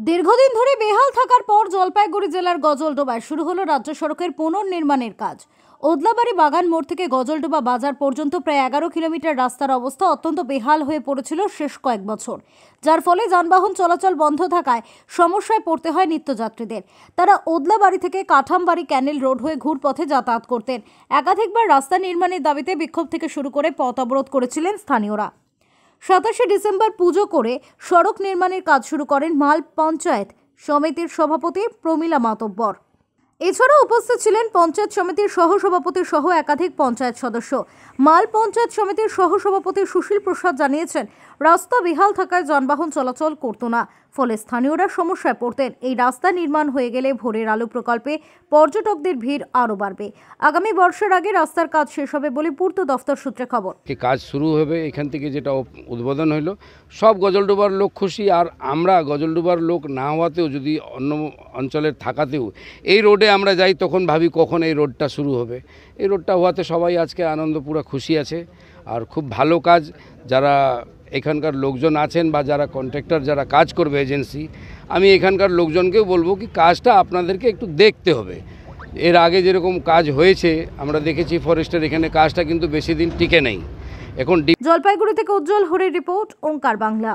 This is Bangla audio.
দীর্ঘদিন ধরে বেহাল থাকার পর জলপাইগুড়ি জেলার গজলডোবায় শুরু হলো রাজ্য সড়কের পুনর্নির্মাণের কাজ। ওদলাবাড়ি বাগান মোড় থেকে গজলডোবা বাজার পর্যন্ত প্রায় 11 কিলোমিটার রাস্তার অবস্থা অত্যন্ত বেহাল হয়ে পড়েছিল শেষ কয়েক বছর, যার ফলে যানবাহন চলাচল বন্ধ থাকায় সমস্যায় পড়তে হয় নিত্যযাত্রীদের। তারা ওদলাবাড়ি থেকে কাঠামবাড়ি ক্যানেল রোড হয়ে ঘুরপথে যাতায়াত করতেন। একাধিকবার রাস্তা নির্মাণের দাবিতে বিক্ষোভ থেকে শুরু করে পথ অবরোধ করেছিলেন স্থানীয়রা। 27 ডিসেম্বর পুজো করে সড়ক নির্মাণের কাজ শুরু করেন মাল পঞ্চায়েত সমিতির সভাপতি প্রমীলা মাতব্বর। এছাড়াও উপস্থিত ছিলেন পঞ্চায়েত সমিতির সহসভাপতি সহ একাধিক পঞ্চায়েত সদস্য। মাল পঞ্চায়েত সমিতির সহসভাপতি সুশীল প্রসাদ জানিয়েছেন, রাস্তা বেহাল থাকায় যানবাহন চলাচল করত না, ফলে স্থানীয়রা সমস্যায় পড়তেন। এই রাস্তা নির্মাণ হয়ে গেলে ভোরের আলো প্রকল্পে পর্যটকদের ভিড় আরও বাড়বে। আগামী বর্ষার আগে রাস্তার কাজ শেষ হবে বলে পূর্ত দফতর সূত্রে খবর। কাজ শুরু হবে এখান থেকে, যেটা উদ্বোধন হলো, সব গজলডোবার লোক খুশি। আর আমরা গজলডোবার লোক না হওয়াতেও, যদি অন্য অঞ্চলের থাকাতেও এই রোডে আমরা যাই, তখন ভাবি কখন এই রোডটা শুরু হবে। এই রোডটা হওয়াতে সবাই আজকে আনন্দ পুরো খুশি আছে। আর খুব ভালো কাজ, যারা এখানকার লোকজন আছেন বা যারা কন্ট্রাক্টর যারা কাজ করবে এজেন্সি, আমি এখানকার লোকজনকেও বলবো কি কাজটা আপনাদেরকে একটু দেখতে হবে। এর আগে যেরকম কাজ হয়েছে আমরা দেখেছি ফরেস্টের এখানে, কাজটা কিন্তু বেশি দিন টিকে নেই। এখন জলপাইগুড়ি থেকে উজ্জ্বল হরির রিপোর্ট, ওঙ্কার বাংলা।